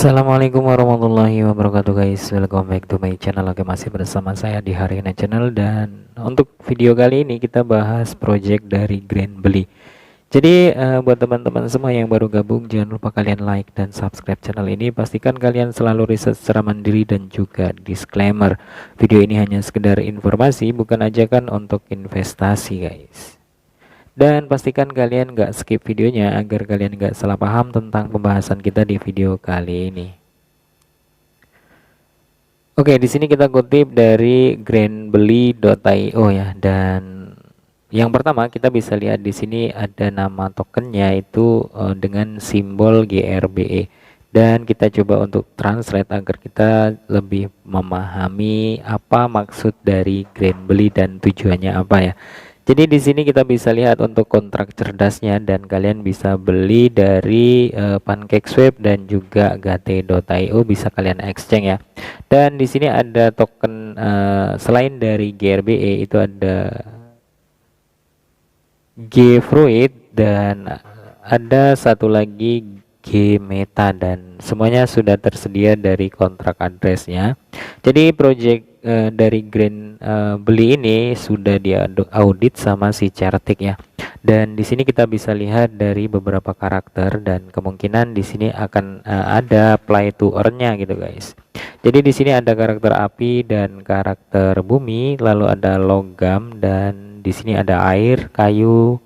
Assalamualaikum warahmatullahi wabarakatuh guys, welcome back to my channel. Oke, masih bersama saya di Harina Channel, dan untuk video kali ini kita bahas project dari Grandbly. Jadi buat teman-teman semua yang baru gabung, jangan lupa kalian like dan subscribe channel ini. Pastikan kalian selalu riset secara mandiri, dan juga disclaimer, video ini hanya sekedar informasi, bukan ajakan untuk investasi guys. Dan pastikan kalian nggak skip videonya agar kalian nggak salah paham tentang pembahasan kita di video kali ini. Oke, di sini kita kutip dari grandbly.io ya, dan yang pertama kita bisa lihat di sini ada nama tokennya itu dengan simbol GRBE, dan kita coba untuk translate agar kita lebih memahami apa maksud dari Grandbly dan tujuannya apa ya. Jadi di sini kita bisa lihat untuk kontrak cerdasnya, dan kalian bisa beli dari PancakeSwap dan juga Gate.io, bisa kalian exchange ya. Dan di sini ada token selain dari GRBE itu ada GFruit dan ada satu lagi Gmeta, dan semuanya sudah tersedia dari kontrak addressnya. Jadi project dari Grandbly ini sudah diaudit sama si Certik ya. Dan di sini kita bisa lihat dari beberapa karakter, dan kemungkinan di sini akan ada play to earn-nya gitu guys. Jadi di sini ada karakter api dan karakter bumi, lalu ada logam, dan di sini ada air, kayu,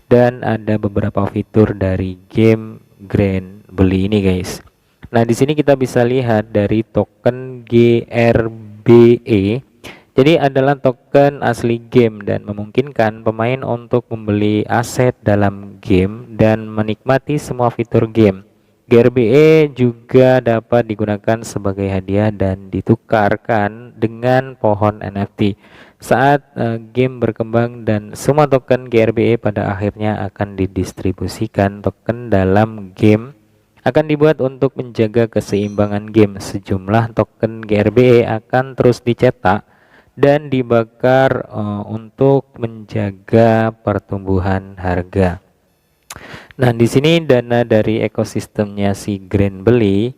dan ada beberapa fitur dari game Grandbly ini guys. Nah, di sini kita bisa lihat dari token GRBE. Jadi adalah token asli game dan memungkinkan pemain untuk membeli aset dalam game dan menikmati semua fitur game. GRBE juga dapat digunakan sebagai hadiah dan ditukarkan dengan pohon NFT saat game berkembang, dan semua token GRBE pada akhirnya akan didistribusikan. Token dalam game akan dibuat untuk menjaga keseimbangan game. Sejumlah token GRBE akan terus dicetak dan dibakar untuk menjaga pertumbuhan harga. Nah, di sini dana dari ekosistemnya si Grandbly.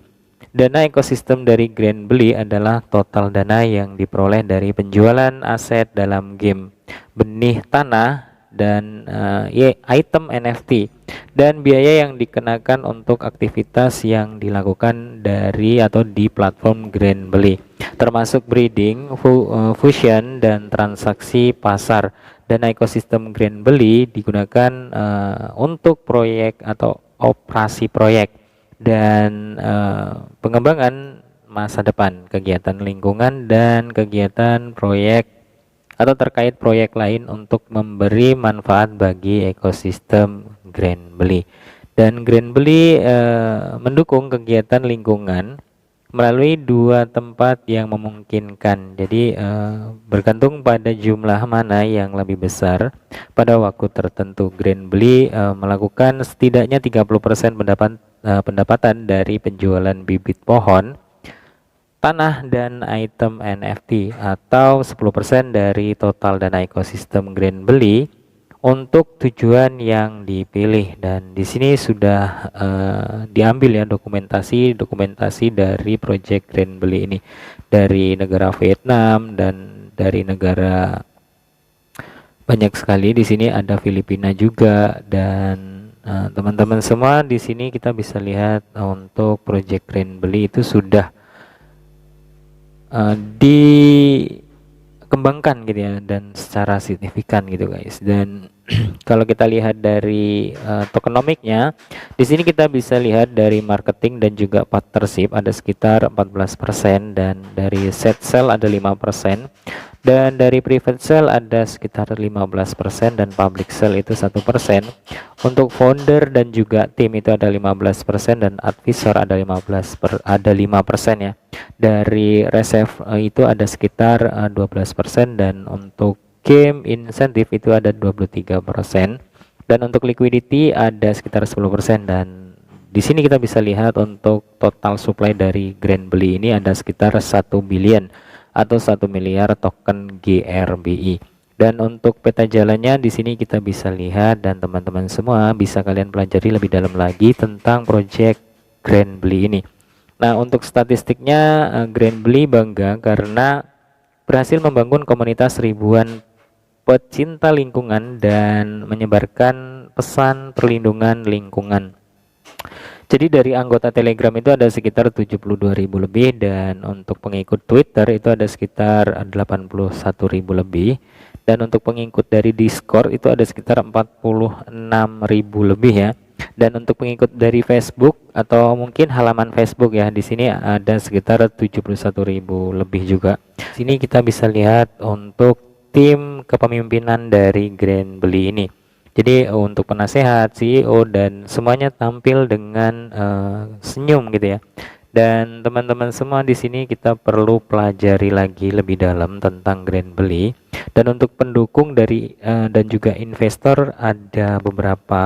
Dana ekosistem dari Grandbly adalah total dana yang diperoleh dari penjualan aset dalam game, benih tanah, dan item NFT, dan biaya yang dikenakan untuk aktivitas yang dilakukan dari atau di platform Grandbly, termasuk breeding, fusion, dan transaksi pasar. Dana ekosistem Grandbly digunakan untuk proyek atau operasi proyek dan pengembangan masa depan, kegiatan lingkungan, dan kegiatan proyek atau terkait proyek lain untuk memberi manfaat bagi ekosistem Grandbly. Dan Grandbly mendukung kegiatan lingkungan melalui dua tempat yang memungkinkan. Jadi bergantung pada jumlah mana yang lebih besar pada waktu tertentu. Grandbly melakukan setidaknya 30% pendapatan dari penjualan bibit pohon, tanah, dan item NFT, atau 10% dari total dana ekosistem Grandbly untuk tujuan yang dipilih. Dan di sini sudah diambil ya dokumentasi dari project Grandbly ini dari negara Vietnam dan dari negara banyak sekali. Di sini ada Filipina juga, dan teman-teman semua di sini kita bisa lihat untuk project Grandbly itu sudah dikembangkan gitu ya, dan secara signifikan gitu guys. Dan kalau kita lihat dari tokenomiknya, di sini kita bisa lihat dari marketing dan juga partnership ada sekitar 14%, dan dari set sell ada 5%, dan dari private sale ada sekitar 15%, dan public sale itu 1%. Untuk founder dan juga tim itu ada 15%, dan advisor ada 5% ya. Dari reserve itu ada sekitar 12%, dan untuk game insentif itu ada 23%, dan untuk liquidity ada sekitar 10%. Dan di sini kita bisa lihat untuk total supply dari Grandbly ini ada sekitar 1 billion atau 1 miliar token GRBE. Dan untuk peta jalannya di sini kita bisa lihat, dan teman-teman semua bisa kalian pelajari lebih dalam lagi tentang project Grandbly ini. Nah, untuk statistiknya, Grandbly bangga karena berhasil membangun komunitas ribuan pecinta lingkungan dan menyebarkan pesan perlindungan lingkungan. Jadi dari anggota Telegram itu ada sekitar 72.000 lebih, dan untuk pengikut Twitter itu ada sekitar 81.000 lebih, dan untuk pengikut dari Discord itu ada sekitar 46.000 lebih ya. Dan untuk pengikut dari Facebook atau mungkin halaman Facebook ya, di sini ada sekitar 71.000 lebih juga. Sini kita bisa lihat untuk tim kepemimpinan dari Grandbly ini. Jadi untuk penasehat, CEO dan semuanya tampil dengan senyum gitu ya. Dan teman-teman semua di sini kita perlu pelajari lagi lebih dalam tentang Grandbly. Dan untuk pendukung dari dan juga investor ada beberapa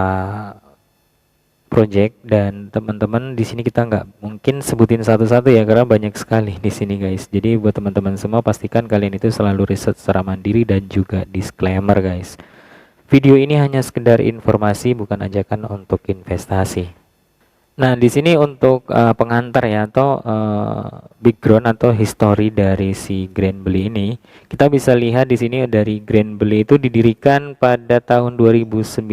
project, dan teman-teman di sini kita nggak mungkin sebutin satu-satu ya karena banyak sekali di sini guys. Jadi buat teman-teman semua pastikan kalian itu selalu riset secara mandiri dan juga disclaimer guys. Video ini hanya sekedar informasi, bukan ajakan untuk investasi. Nah, di sini untuk pengantar ya, atau background atau history dari si Grandbly ini, kita bisa lihat di sini dari Grandbly itu didirikan pada tahun 2019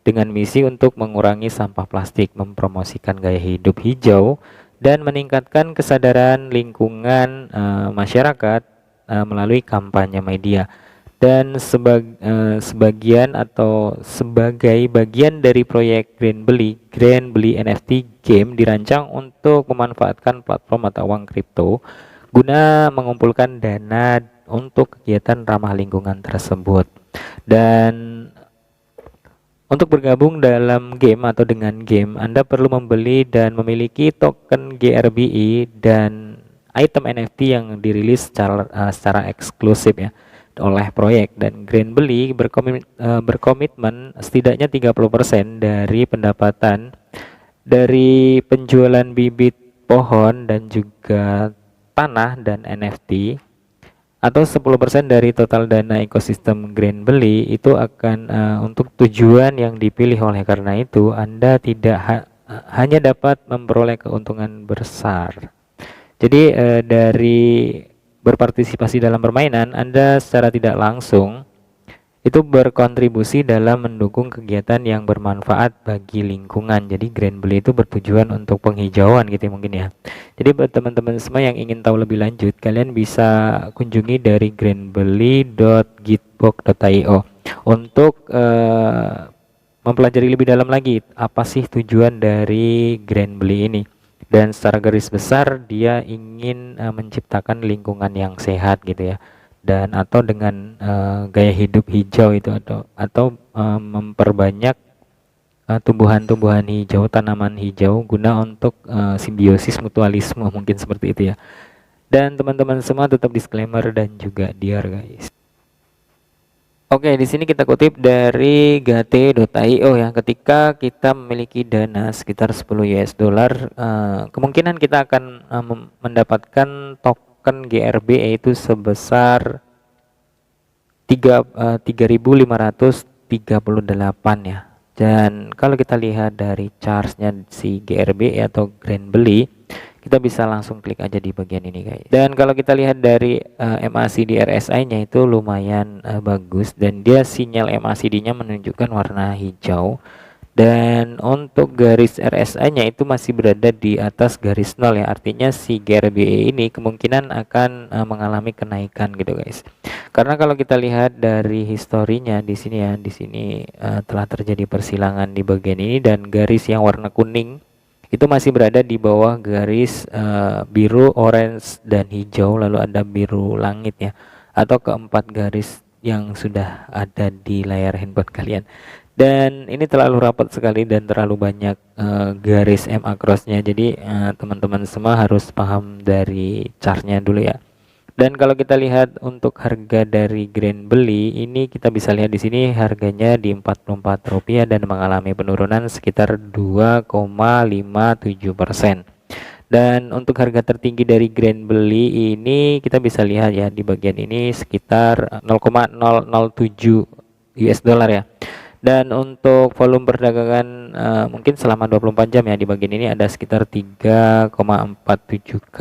dengan misi untuk mengurangi sampah plastik, mempromosikan gaya hidup hijau, dan meningkatkan kesadaran lingkungan masyarakat melalui kampanye media. Dan sebagian atau sebagai bagian dari proyek Grandbly NFT game dirancang untuk memanfaatkan platform mata uang kripto guna mengumpulkan dana untuk kegiatan ramah lingkungan tersebut. Dan untuk bergabung dalam game atau dengan game, Anda perlu membeli dan memiliki token GRBI dan item NFT yang dirilis secara eksklusif ya oleh proyek. Dan Grandbly berkomitmen setidaknya 30% dari pendapatan dari penjualan bibit pohon dan juga tanah dan NFT, atau 10% dari total dana ekosistem Grandbly itu akan untuk tujuan yang dipilih. Oleh karena itu Anda tidak hanya dapat memperoleh keuntungan besar. Jadi dari berpartisipasi dalam permainan, Anda secara tidak langsung itu berkontribusi dalam mendukung kegiatan yang bermanfaat bagi lingkungan. Jadi Grandbly itu bertujuan untuk penghijauan gitu mungkin ya. Jadi buat teman-teman semua yang ingin tahu lebih lanjut, kalian bisa kunjungi dari grandbly.gitbox.io untuk mempelajari lebih dalam lagi apa sih tujuan dari Grandbly ini. Dan secara garis besar dia ingin menciptakan lingkungan yang sehat gitu ya, dan atau dengan gaya hidup hijau itu, atau memperbanyak tumbuhan-tumbuhan hijau, tanaman hijau guna untuk simbiosis mutualisme mungkin seperti itu ya. Dan teman-teman semua tetap disclaimer dan juga diar guys. Oke, di sini kita kutip dari gate.io ya. Ketika kita memiliki dana sekitar 10 US dollar, kemungkinan kita akan mendapatkan token GRB yaitu sebesar 3.538 ya. Dan kalau kita lihat dari chartnya si GRB atau Grandbly, kita bisa langsung klik aja di bagian ini guys. Dan kalau kita lihat dari MACD RSI-nya itu lumayan bagus, dan dia sinyal MACD-nya menunjukkan warna hijau. Dan untuk garis RSI-nya itu masih berada di atas garis 0 ya. Artinya si GRBE ini kemungkinan akan mengalami kenaikan gitu guys. Karena kalau kita lihat dari historinya di sini ya, di sini telah terjadi persilangan di bagian ini, dan garis yang warna kuning itu masih berada di bawah garis biru, orange, dan hijau, lalu ada biru langit ya, atau keempat garis yang sudah ada di layar handphone kalian. Dan ini terlalu rapat sekali dan terlalu banyak garis MA crossnya, jadi teman-teman semua harus paham dari chartnya dulu ya. Dan kalau kita lihat untuk harga dari Grandbly ini, kita bisa lihat di sini harganya di Rp44 dan mengalami penurunan sekitar 2,57%. Dan untuk harga tertinggi dari Grandbly ini kita bisa lihat ya di bagian ini sekitar 0,007 US dollar ya. Dan untuk volume perdagangan mungkin selama 24 jam ya di bagian ini ada sekitar 3,47k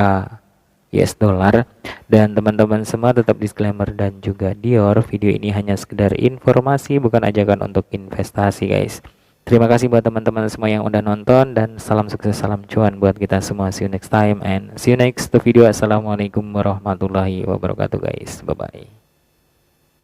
US dollar. Dan teman-teman semua tetap disclaimer dan juga Dior, video ini hanya sekedar informasi bukan ajakan untuk investasi guys. Terima kasih buat teman-teman semua yang udah nonton, dan salam sukses, salam cuan buat kita semua. See you next time and see you next video. Assalamualaikum warahmatullahi wabarakatuh guys. Bye bye.